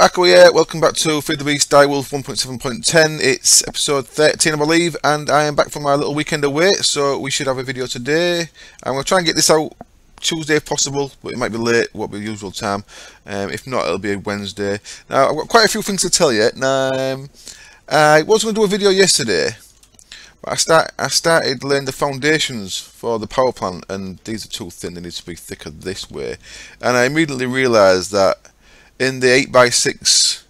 Akko here, welcome back to FTB Stywolf 1.7.10. It's episode 13 I believe, and I am back from my little weekend away, so we should have a video today. I'm going to try and get this out Tuesday if possible, but it might be late, won't be the usual time. If not, it'll be Wednesday. Now, I've got quite a few things to tell you. Now, I was going to do a video yesterday, but I started laying the foundations for the power plant, and these are too thin, they need to be thicker this way. And I immediately realised that in the 8x6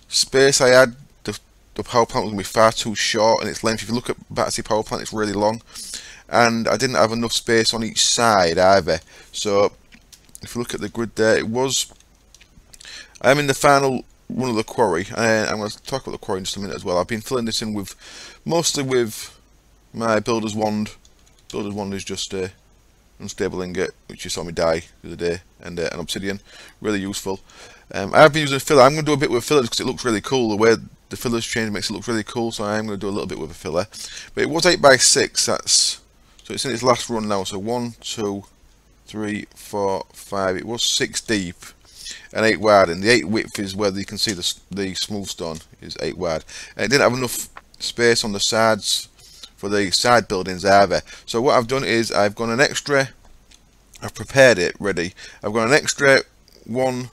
space I had, the power plant was going to be far too short in its length. If you look at Botania power plant, it's really long, and I didn't have enough space on each side either. So if you look at the grid there, I am in the final run of the quarry, and I'm going to talk about the quarry in just a minute as well. I've been filling this in mostly with my builder's wand. Builder's wand is just a unstable ingot, which you saw me die the other day, and an obsidian, really useful. I have been using a filler. I'm going to do a bit with fillers because it looks really cool. The way the fillers change makes it look really cool, so I am going to do a little bit with a filler. But it was 8x6, so it's in its last run now. So 1, 2, 3, 4, 5. It was 6 deep and 8 wide, and the 8 width is where you can see the smooth stone is 8 wide. And it didn't have enough space on the sides for the side buildings either. So what I've done is I've prepared it ready. I've got an extra 1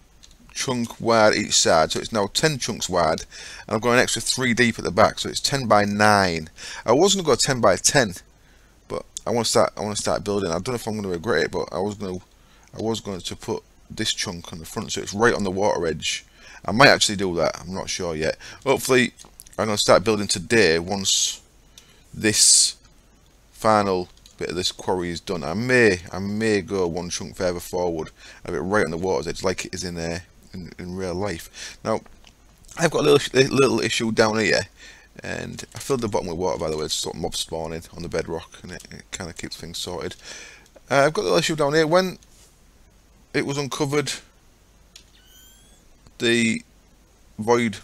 chunk wide each side, so it's now 10 chunks wide, and I've got an extra 3 deep at the back, so it's 10 by 9. I was going to go 10 by 10, but I want to start building. I don't know if I'm going to regret it, but I was going to put this chunk on the front, so it's right on the water edge. I might actually do that. I'm not sure yet. Hopefully, I'm going to start building today once this final bit of this quarry is done. I may go 1 chunk further forward, have it right on the water's edge like it is in real life. Now, I've got a little issue down here, and I filled the bottom with water, by the way. It's sort of mob spawning on the bedrock, and it kind of keeps things sorted. I've got a little issue down here. When it was uncovered, the void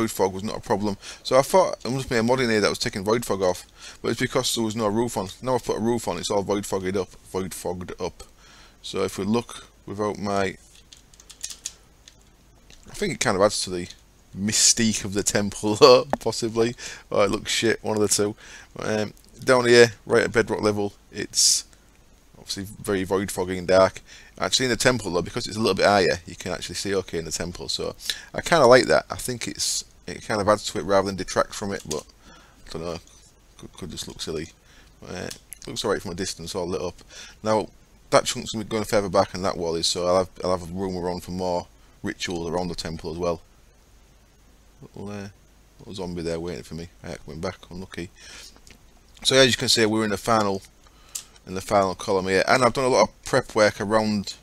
fog was not a problem, so I thought there must be a mod in here that was taking void fog off, but it's because there was no roof on. Now I've put a roof on, it's all void fogged up. So if we look without my, I think it kind of adds to the mystique of the temple, possibly, or it looks shit, one of the two. Down here, right at bedrock level, it's obviously very void foggy and dark. Actually in the temple though, because it's a little bit higher, you can actually see okay in the temple, so I kind of like that. I think it kind of adds to it rather than detracts from it, but I don't know, could just look silly. Looks alright from a distance, all lit up. Now that chunk's going further back than that wall is, so I'll have room around for more rituals around the temple as well. Little zombie there waiting for me. I coming back, unlucky. So as you can see, we're in the final column here, and I've done a lot of prep work around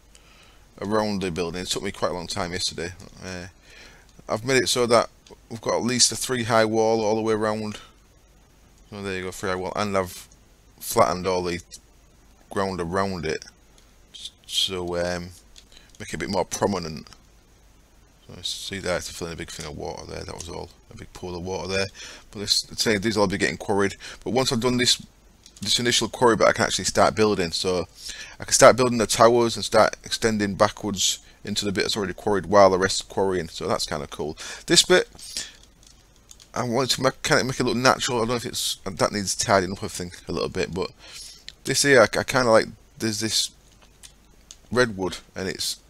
the building. It took me quite a long time yesterday. I've made it so that we've got at least a 3 high wall all the way around. So there you go, 3 high wall, and I've flattened all the ground around it, so make it a bit more prominent. So see there, it's filling a big thing of water there. That was all, a big pool of water there. But these will all be getting quarried. But once I've done this initial quarry bit, I can actually start building. So I can start building the towers and start extending backwards into the bit that's already quarried while the rest is quarrying. So that's kind of cool. This bit, I wanted to make it look natural. I don't know if that needs tidying up, I think, a little bit. But this here, I kind of like, there's this redwood, and it's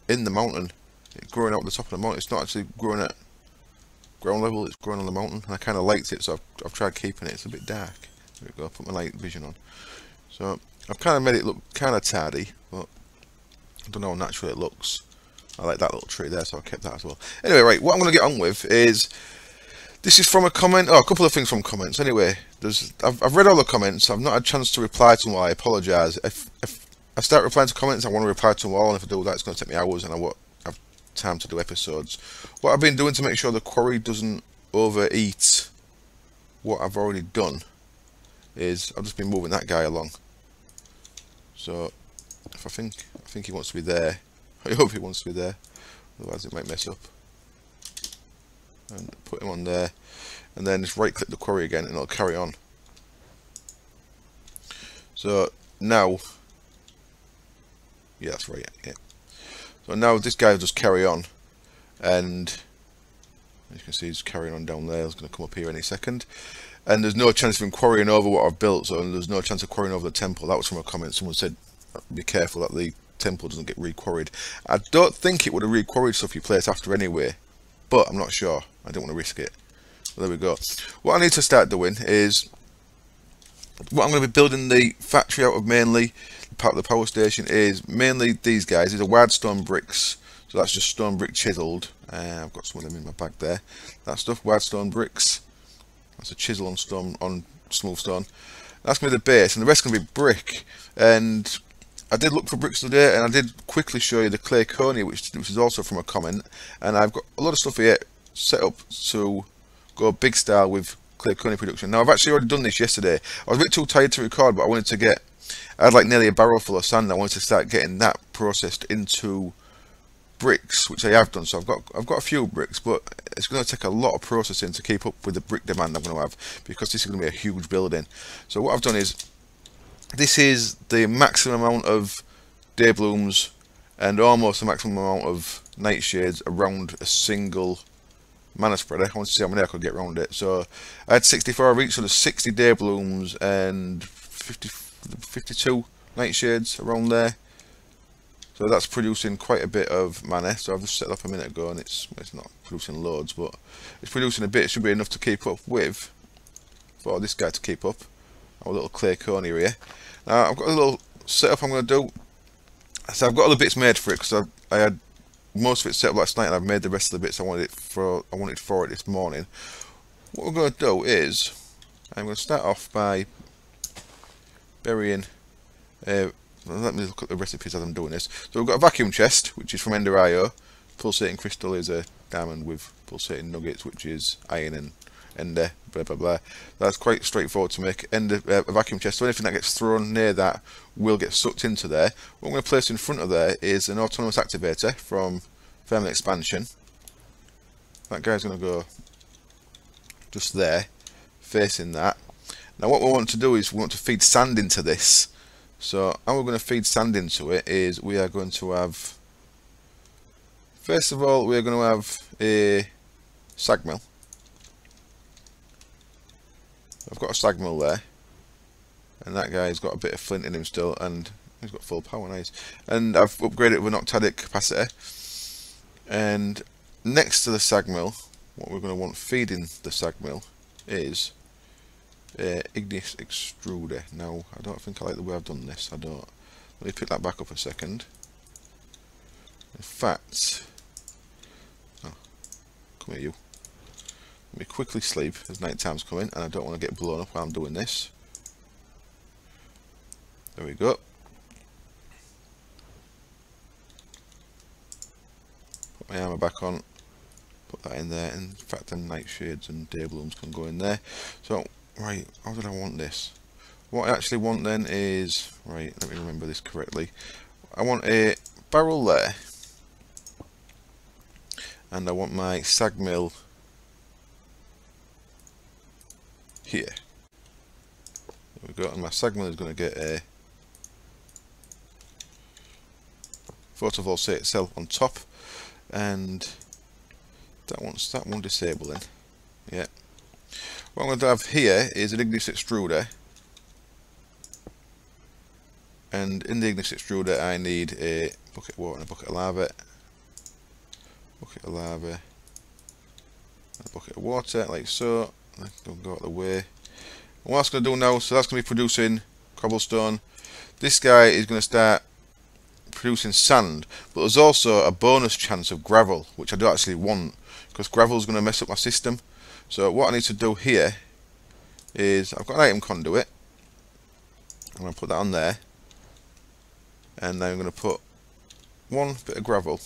in the mountain. It's growing out the top of the mountain. It's not actually growing at ground level, it's growing on the mountain. And I kind of liked it, so I've tried keeping it. It's a bit dark. There we go, put my night vision on. So I've kind of made it look kind of tidy, but I don't know how natural it looks. I like that little tree there, so I kept that as well. Anyway, right, what I'm going to get on with is, this is from a comment, a couple of things from comments. Anyway, I've read all the comments. I've not had a chance to reply to them all. I apologise. If I start replying to comments, I want to reply to them all, and if I do that, it's going to take me hours, and I won't have time to do episodes. What I've been doing to make sure the quarry doesn't overeat what I've already done is I've just been moving that guy along. So if I think he wants to be there. I hope he wants to be there, otherwise it might mess up. And put him on there, and then just right click the quarry again, and it'll carry on. So now, yeah, that's right. Yeah. So now this guy will just carry on, and as you can see, he's carrying on down there. He's going to come up here any second. And there's no chance of him quarrying over what I've built, so there's no chance of quarrying over the temple. That was from a comment. Someone said, be careful that the temple doesn't get re-quarried. I don't think it would have re-quarried stuff you place after anyway, but I'm not sure. I don't want to risk it. Well, there we go. What I need to start doing is, what I'm going to be building the factory out of mainly, part of the power station, is mainly these guys. These are wide stone bricks, so that's just stone brick chiseled. I've got some of them in my bag there. That stuff, wide stone bricks. That's a chisel on stone, on smooth stone. That's going to be the base, and the rest is going to be brick. And I did look for bricks today, and I did quickly show you the clay conia, which is also from a comment. And I've got a lot of stuff here set up to go big style with clay conia production. Now I've actually already done this yesterday. I was a bit too tired to record, but I wanted to get, I had like nearly a barrel full of sand. I wanted to start getting that processed into bricks, which I have done. So I've got a few bricks, but it's going to take a lot of processing to keep up with the brick demand I'm going to have, because this is going to be a huge building. So what I've done is, this is the maximum amount of day blooms and almost the maximum amount of nightshades around a single mana spreader. I want to see how many I could get around it. So I had 64 of each, so there's 60 day blooms and 52 nightshades around there. So that's producing quite a bit of mana. So I've just set it up a minute ago, and it's not producing loads, but it's producing a bit. It should be enough to keep up with, for this guy to keep up. Our little clay conia here. Now I've got a little setup I'm going to do. So I've got all the bits made for it, because I had most of it set up last night, and I've made the rest of the bits I wanted for it this morning. What we're going to do is, I'm going to start off by burying. Let me look at the recipes as I'm doing this. So we've got a vacuum chest, which is from Ender.io. Pulsating crystal is a diamond with pulsating nuggets, which is iron and Ender, blah blah blah. That's quite straightforward to make. Ender, a vacuum chest, so anything that gets thrown near that will get sucked into there. What I'm going to place in front of there is an autonomous activator from Thermal Expansion. That guy's going to go just there, facing that. Now what we want to do is, we want to feed sand into this. So how we're going to feed sand into it is, we are going to have, first of all, we're going to have a sag mill. I've got a sag mill there, and that guy's got a bit of flint in him still, and he's got full power, nice. And I've upgraded it with an octadic capacitor. And next to the sag mill, what we're going to want feeding the sag mill is igneous extruder. Now I don't think I like the way I've done this. I don't. Let me pick that back up a second. In fact, oh, come here you. Let me quickly sleep as night time's coming, and I don't want to get blown up while I'm doing this. There we go. Put my armour back on. Put that in there. In fact, the nightshades and day blooms can go in there. So right, how did I want this? What I actually want then is, right, let me remember this correctly. I want a barrel there, and I want my sag mill here. There we go, and my sag mill is going to get a photovoltaic cell on top, and that one disabling. Yeah. What I'm going to have here is an igneous extruder, and in the igneous extruder I need a bucket of water and a bucket of lava, and a bucket of water, like so. Don't go out of the way. And what that's going to do now, so that's going to be producing cobblestone. This guy is going to start producing sand, but there's also a bonus chance of gravel, which I don't actually want, because gravel is going to mess up my system. So what I need to do here is, I've got an item conduit. I'm going to put that on there, and then I'm going to put one bit of gravel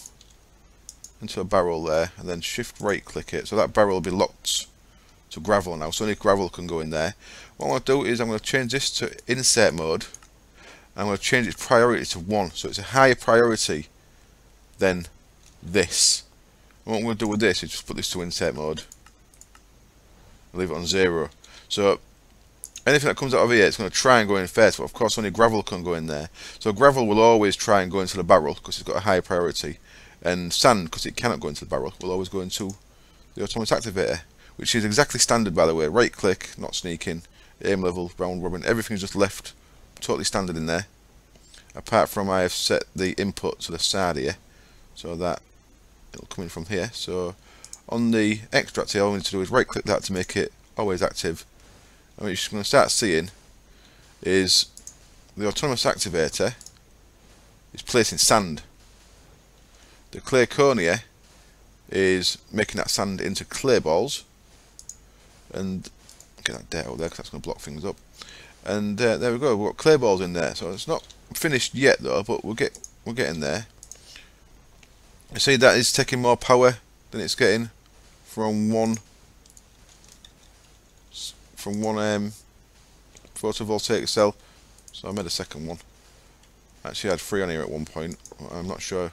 into a barrel there, and then shift right click it, so that barrel will be locked to gravel now, so only gravel can go in there. What I'm going to do is, I'm going to change this to insert mode, and I'm going to change its priority to 1, so it's a higher priority than this. And what I'm going to do with this is just put this to insert mode, leave it on 0. So anything that comes out of here, it's going to try and go in first, but of course only gravel can go in there. So gravel will always try and go into the barrel because it's got a higher priority. and sand, because it cannot go into the barrel, will always go into the autonomous activator, which is exactly standard, by the way. Right click, not sneaking, aim level, round robin, everything's just left totally standard in there, apart from I have set the input to the side here so that it'll come in from here. So on the extract here, all we need to do is right click that to make it always active, and what you're going to start seeing is the autonomous activator is placing sand. The clay cone here is making that sand into clay balls, and get that dirt out there because that's going to block things up. And there we go, we've got clay balls in there. So it's not finished yet though, but we're getting there. You see that is taking more power than it's getting from one photovoltaic cell. So I made a second one. Actually I had 3 on here at one point. I'm not sure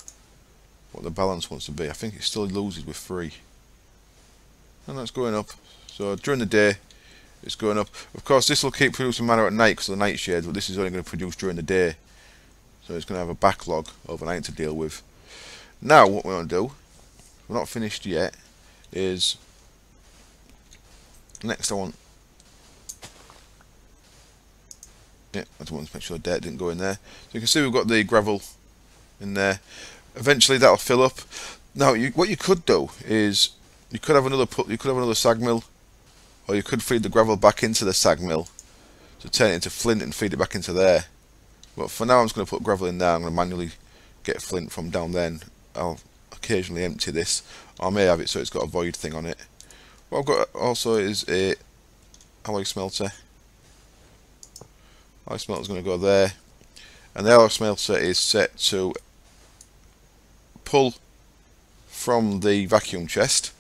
what the balance wants to be. I think it still loses with 3. And that's going up. So during the day it's going up. Of course this will keep producing mana at night because of the night shades, but this is only going to produce during the day. So it's going to have a backlog overnight to deal with. Now what we're going to do, we're not finished yet, is next I want, I just want to make sure the dirt didn't go in there. So you can see we've got the gravel in there. Eventually that'll fill up. Now what you could do is you could have another sag mill, or you could feed the gravel back into the sag mill to turn it into flint and feed it back into there. But for now I'm just going to put gravel in there. I'm going to manually get flint from down there, and I'll occasionally empty this. I may have it so it's got a void thing on it. What I've got also is a alloy smelter. Alloy smelter is going to go there, and the alloy smelter is set to pull from the vacuum chest.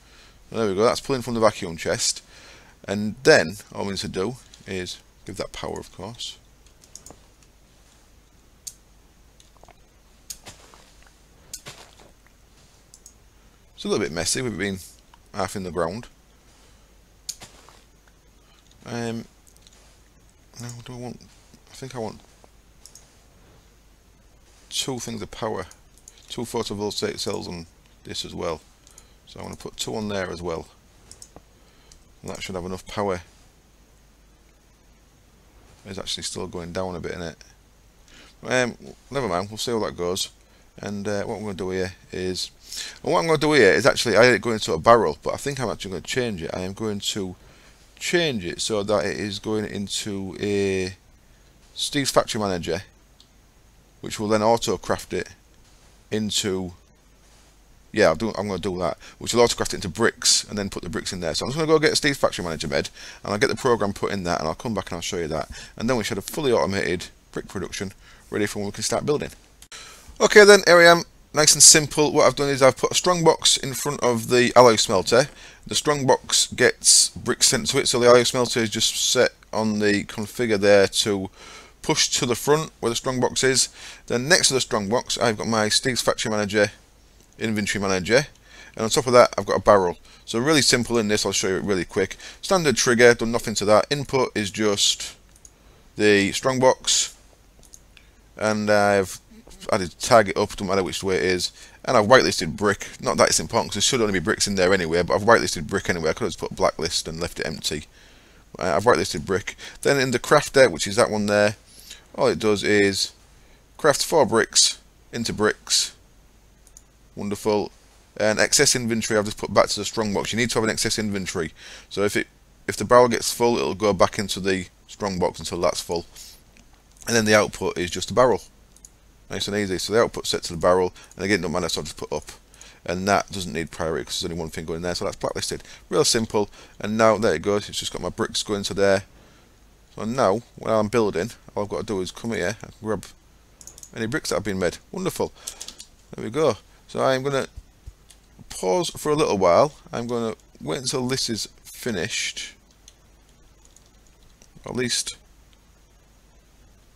And there we go, that's pulling from the vacuum chest. And then all we need to do is give that power, of course. It's a little bit messy with it being half in the ground. Now do I want, I think I want 2 things of power, 2 photovoltaic cells on this as well. So I want to put 2 on there as well. And that should have enough power. It's actually still going down a bit in it. Never mind, we'll see how that goes. And what I'm going to do here is, actually, I had it going into a barrel, but I think I'm actually going to change it. I am going to change it so that it is going into a Steve's Factory Manager, which will then auto craft it into, yeah, I'm going to do that, which will auto craft it into bricks and then put the bricks in there. So I'm just going to go get a Steve's Factory Manager made, and I'll get the program put in that, and I'll come back and I'll show you that, and then we should have fully automated brick production ready for when we can start building. Okay then, here I am, nice and simple. What I've done is I've put a strong box in front of the alloy smelter. The strong box gets bricks sent to it, so the alloy smelter is just set on the configure there to push to the front where the strong box is. Then next to the strong box I've got my Steve's Factory Manager inventory manager, and on top of that I've got a barrel. So really simple in this, I'll show you it really quick. Standard trigger, done nothing to that. Input is just the strong box, and I've added target up, doesn't matter which way it is, and I've whitelisted brick. Not that it's important because there should only be bricks in there anyway, but I've whitelisted brick anyway. I could have just put blacklist and left it empty. I've whitelisted brick. Then in the crafter, which is that one there, all it does is craft 4 bricks into bricks. Wonderful. And excess inventory I've just put back to the strong box. You need to have an excess inventory, so if the barrel gets full, it'll go back into the strong box until that's full. And then the output is just a barrel. Nice and easy. So the output's set to the barrel, and again, no matter, so I'll just put up. And that doesn't need priority because there's only one thing going there, so that's blacklisted. Real simple. And now there it goes. It's just got my bricks going to there. So now, when I'm building, all I've got to do is come here and grab any bricks that have been made. Wonderful. There we go. So I'm going to pause for a little while. I'm going to wait until this is finished. Or at least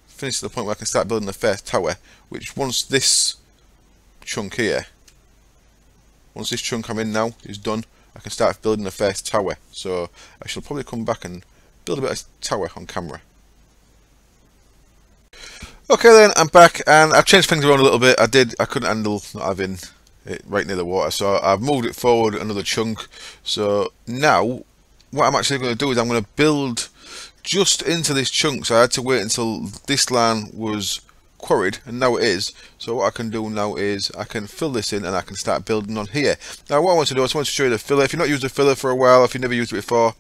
finish to the point where I can start building the first tower, which once this chunk here, once this chunk I'm in now is done, I can start building the first tower. So I shall probably come back and build a bit of tower on camera. Okay then, I'm back, and I've changed things around a little bit. I couldn't handle not having right near the water. So I've moved it forward another chunk. So now what I'm actually going to do is I'm going to build just into this chunk. So I had to wait until this line was quarried, and now it is. So what I can do now is I can fill this in and I can start building on here. Now what I want to do, I just want to show you the filler. If you've not used a filler for a while, if you've never used it before,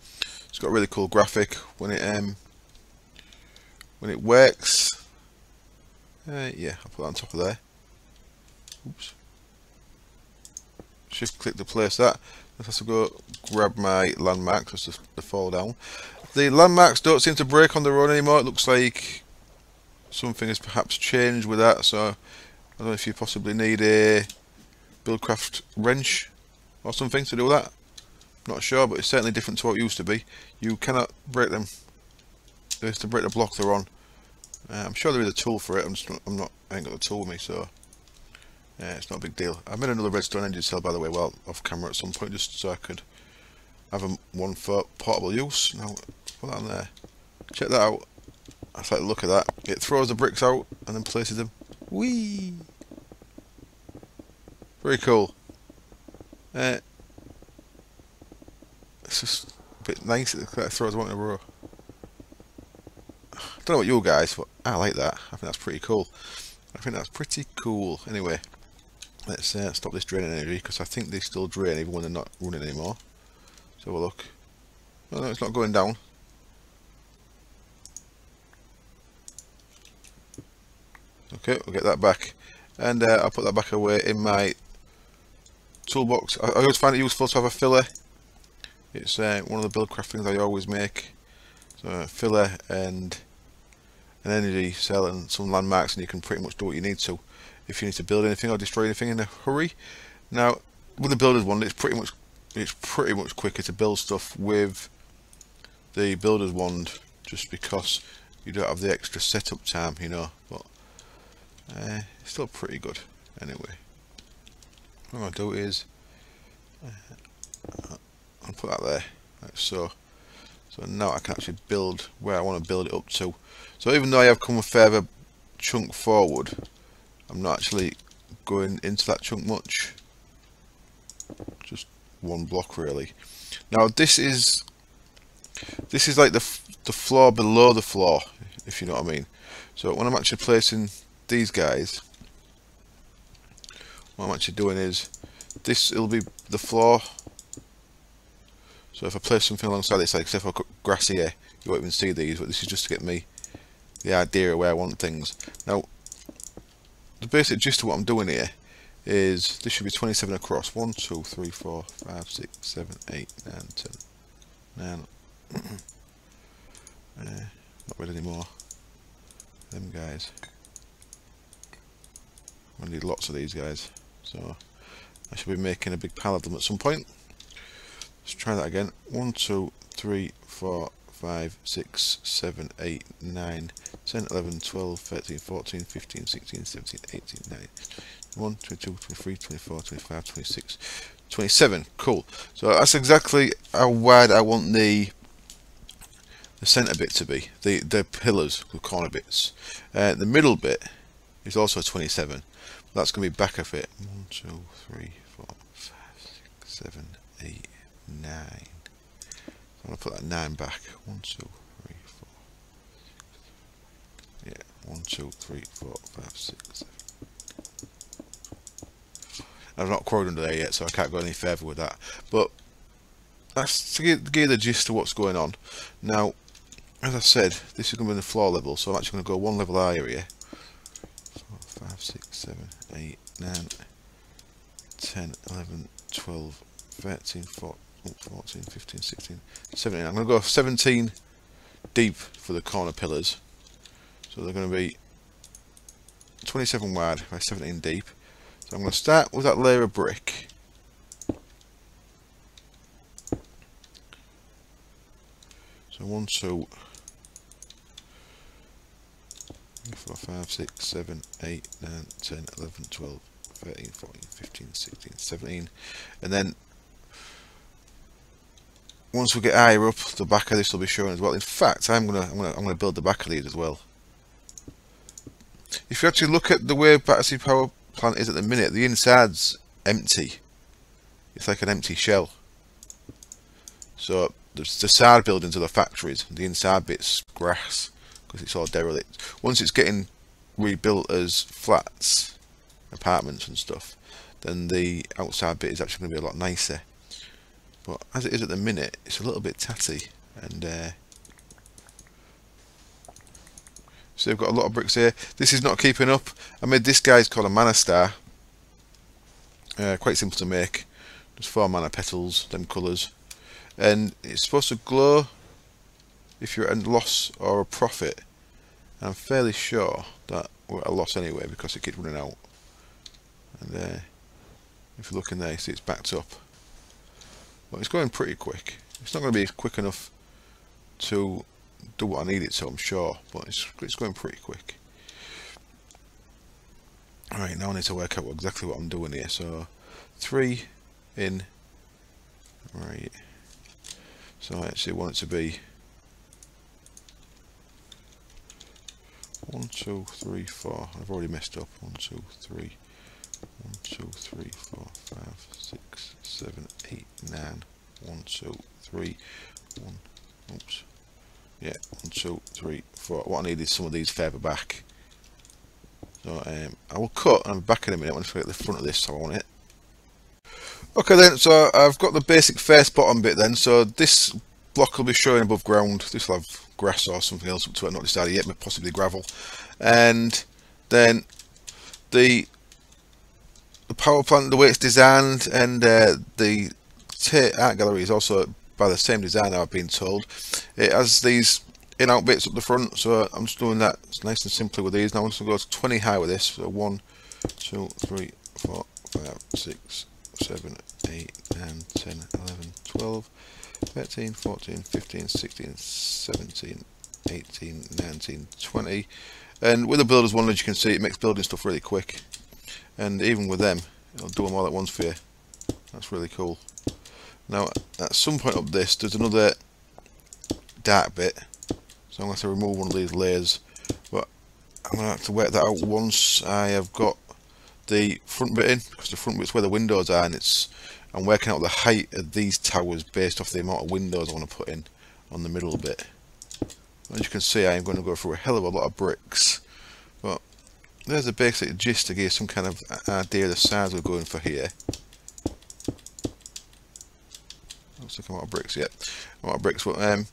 it's got a really cool graphic when it works. Yeah, I'll put that on top of there. Oops. Shift click to place that. I have to go grab my landmarks just to fall down. The landmarks don't seem to break on their own anymore. It looks like something has perhaps changed with that. So I don't know if you possibly need a Buildcraft wrench or something to do that. Not sure, but it's certainly different to what it used to be. You cannot break them. There's to break the block they're on. I'm sure there is a tool for it. I ain't got the tool with me, so it's not a big deal. I made another redstone engine cell, by the way, well off camera at some point, just so I could have one for portable use. Now put that on there. Check that out. I like the look of that. It throws the bricks out and then places them. Whee! Very cool. It's just a bit nice. It throws one in a row. I don't know what you guys, but I like that. I think that's pretty cool. Anyway, let's stop this draining energy, because I think they still drain even when they're not running anymore. Let's have a look. Oh, no, it's not going down. Okay, we'll get that back, and I'll put that back away in my toolbox. I always find it useful to have a filler. It's one of the Buildcraft things I always make. So a filler and an energy cell and some landmarks, and you can pretty much do what you need to if you need to build anything or destroy anything in a hurry. Now with the builder's one, it's pretty much quicker to build stuff with the builder's wand, just because you don't have the extra setup time, you know. But it's still pretty good. Anyway, what I'll do is I'll put that there, like so. So now I can actually build where I want to build it up to. So even though I have come a further chunk forward, I'm not actually going into that chunk much. Just one block really. Now this is like the floor below the floor, if you know what I mean. So when I'm actually placing these guys, what I'm actually doing is it'll be the floor. So if I place something alongside this, like say if I cut grass here, you won't even see these, but this is just to get me the idea of where I want things. Now, the basic gist of what I'm doing here is this should be 27 across. 1, 2, 3, 4, 5, 6, 7, 8, 9, 10. 9. Not really anymore. Them guys. I need lots of these guys. So I should be making a big pile of them at some point. Let's try that again. 1, 2, 3, 4, 5, 6, 7, 8, 9, 10, 11, 12, 13, 14, 15, 16, 17, 18, 19, 21, 22, 23, 24, 25, 26, 27. Cool. So that's exactly how wide I want the centre bit to be. The pillars, the corner bits. The middle bit is also 27. That's going to be back of it. 1, 2, 3, 4, 5, 6, 7, 8, 9. I'm going to put that 9 back. 1, 2, 3, 4. Yeah, 1, 2, 3, 4, 5, 6, 7. I've not quarried under there yet, so I can't go any further with that. But that's to give the gist of what's going on. Now, as I said, this is going to be the floor level, so I'm actually going to go one level higher here. 4, 5, 6, 7, 8, 9, 10, 11, 12, 13, 14, 15, 16, 17. I'm going to go 17 deep for the corner pillars. So they're going to be 27 wide by 17 deep. So I'm going to start with that layer of brick. So 1, 2, 3, 4, 5, 6, 7, 8, 9, 10, 11, 12, 13, 14, 15, 16, 17. And then once we get higher up, the back of this will be shown as well. In fact, I'm gonna build the back of these as well. If you actually look at the way Battersea Power Plant is at the minute, the inside's empty. It's like an empty shell. So the side buildings are the factories, the inside bit's grass because it's all derelict. Once it's getting rebuilt as flats, apartments and stuff, then the outside bit is actually going to be a lot nicer. But as it is at the minute, it's a little bit tatty, and so we've got a lot of bricks here. This is not keeping up. I made this guy's called a mana star. Quite simple to make. Just 4 mana petals, them colours, and it's supposed to glow if you're at a loss or a profit. I'm fairly sure that we're at a loss anyway because it keeps running out. And if you look in there, you see it's backed up. But it's going pretty quick. It's not going to be quick enough to do what I need it to, I'm sure, but it's going pretty quick. Alright, now I need to work out exactly what I'm doing here. So 3 in, right, so I actually want it to be 1, 2, 3, 4. I've already messed up. 1, 2, 3, 1, 2, 3, 4, 5, 6, 7, 8, 9. 1, 2, 3, 1. Oops. Yeah, 1, 2, 3, 4. What I need is some of these further back. So I will cut and I'm back in a minute once I get the front of this so I want it. Okay then, so I've got the basic face bottom bit then. So this block will be showing above ground. This will have grass or something else up to it, not decided yet, but possibly gravel. And then the power plant, the way it's designed, and the art gallery is also by the same designer, I've been told. It has these in-out bits up the front, so I'm just doing that nice and simply with these. Now I'm just going to go to 20 high with this. So 1, 2, 3, 4, 5, 6, 7, 8, 9, 10, 11, 12, 13, 14, 15, 16, 17, 18, 19, 20. And with the builder's one, as you can see, it makes building stuff really quick. And even with them, it'll do them all at once for you. That's really cool. Now, at some point up this, there's another dark bit. So I'm going to have to remove one of these layers. But I'm going to have to work that out once I have got the front bit in, because the front bit's where the windows are, and I'm working out the height of these towers based off the amount of windows I want to put in on the middle bit. As you can see, I am going to go through a hell of a lot of bricks, but there's a basic gist to give you some kind of idea of the size we're going for here. Looks like I'm out of bricks, yet. I'm out of bricks, but in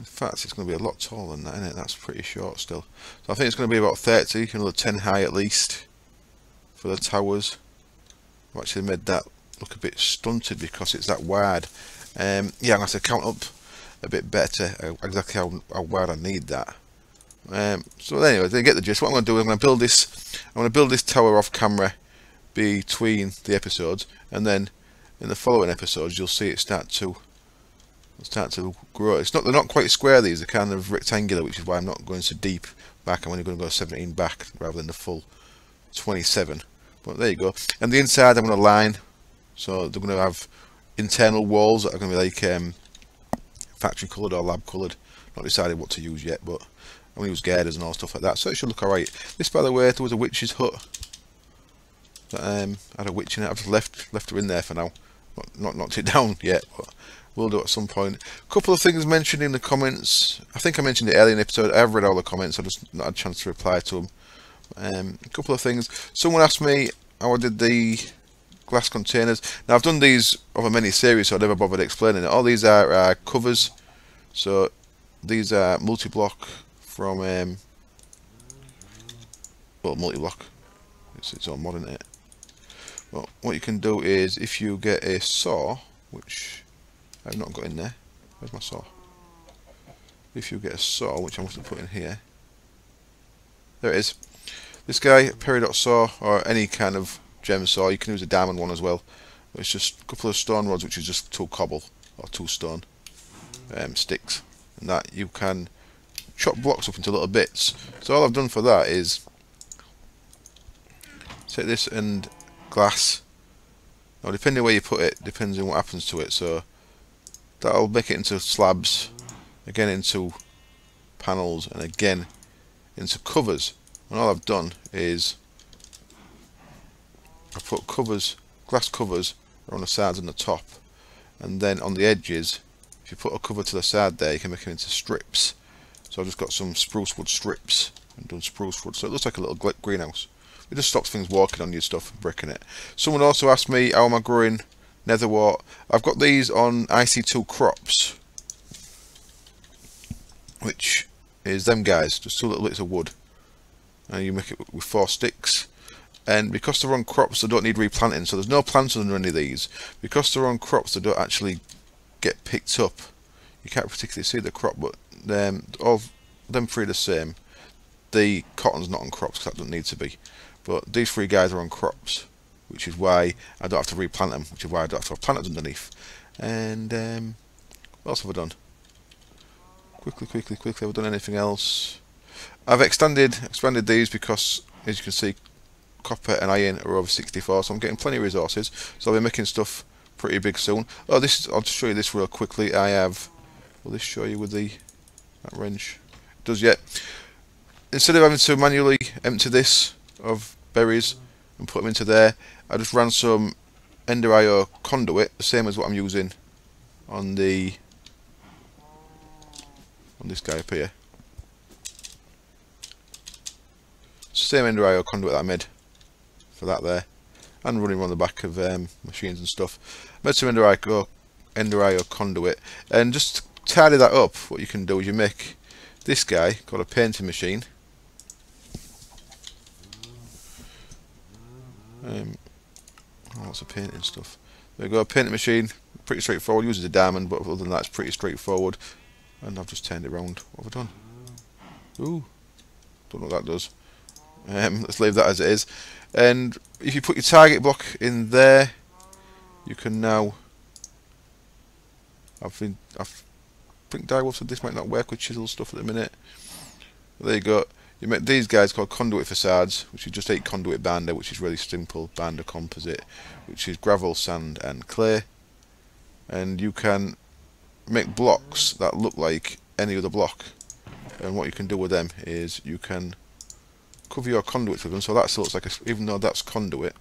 fact it's going to be a lot taller than that, isn't it? That's pretty short still. So I think it's going to be about 30, another 10 high at least for the towers. I've actually made that look a bit stunted because it's that wide. Yeah, I'm going to have to count up a bit better exactly how wide I need that. So anyway, to get the gist, what I'm going to do is I'm going to build this tower off camera between the episodes, and then in the following episodes you'll see it start to grow. They're not quite square, these, they're kind of rectangular, which is why I'm not going so deep back. I'm only going to go 17 back rather than the full 27. But there you go. And the inside I'm going to line, so they're going to have internal walls that are going to be like factory coloured or lab coloured. Not decided what to use yet, but I'm going to use girders and all stuff like that, so it should look alright. This, by the way, there was a witch's hut that had a witch in it. I've just left her in there for now. Not knocked it down yet, but we'll do it at some point. A couple of things mentioned in the comments. I think I mentioned it earlier in the episode. I have read all the comments, I just not had a chance to reply to them. A couple of things. Someone asked me how I did the glass containers. Now I've done these over many series, so I never bothered explaining it. All these are covers. So these are multi-block from well, multi-block. It's all modern, isn't it? Well, what you can do is, if you get a saw, which I've not got in there. Where's my saw? If you get a saw, which I must have put in here. There it is. This guy, peridot saw, or any kind of gem saw. You can use a diamond one as well. But it's just a couple of stone rods, which is just 2 cobble, or 2 stone sticks. And that you can chop blocks up into little bits. So all I've done for that is take this and glass. Now depending where you put it, depends on what happens to it. So that'll make it into slabs, again into panels, and again into covers. And all I've done is I put covers, glass covers on the sides and the top, and then on the edges, if you put a cover to the side there, you can make it into strips. So I've just got some spruce wood strips and done spruce wood, so it looks like a little greenhouse. It just stops things walking on your stuff and bricking it. Someone also asked me, how am I growing netherwort? I've got these on IC2 crops, which is them guys, just 2 little bits of wood. And you make it with 4 sticks. And because they're on crops, they don't need replanting, so there's no plants under any of these. Because they're on crops, they don't actually get picked up. You can't particularly see the crop, but all them 3 are the same. The cotton's not on crops, because that doesn't need to be. But these 3 guys are on crops, which is why I don't have to replant them, which is why I don't have to have planters underneath. And what else have I done? Quickly, have I done anything else? I've expanded these because, as you can see, copper and iron are over 64, so I'm getting plenty of resources. So I'll be making stuff pretty big soon. Oh, I'll just show you this real quickly. Will this show you with that wrench? It does, yeah. Instead of having to manually empty this of berries and put them into there, I just ran some Ender IO conduit, the same as what I'm using on this guy up here. Same Ender IO conduit that I made for that there, and running around the back of machines and stuff. Made some Ender IO conduit, and just to tidy that up, what you can do is you make this guy called a painting machine. Lots of painting stuff. There we go, a painting machine, pretty straightforward, uses a diamond, but other than that it's pretty straightforward. And I've just turned it around. What have I done? Ooh, don't know what that does. Let's leave that as it is. And if you put your target block in there, you can now. I think Direwolf said this might not work with chisel stuff at the minute. But there you go. You make these guys called conduit facades, which is just 8 conduit binder, which is really simple binder composite, which is gravel, sand, and clay. And you can make blocks that look like any other block. And what you can do with them is you can cover your conduits with them, so that still looks like even though that's conduit,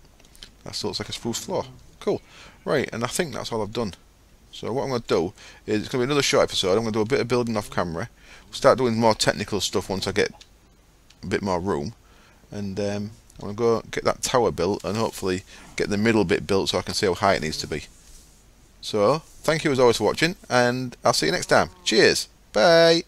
that still looks like a spruce floor. Cool. Right, and I think that's all I've done. So what I'm going to do is, it's going to be another short episode. I'm going to do a bit of building off camera. We'll start doing more technical stuff once I get a bit more room. And I'm going to go get that tower built and hopefully get the middle bit built so I can see how high it needs to be. So, thank you as always for watching, and I'll see you next time. Cheers. Bye.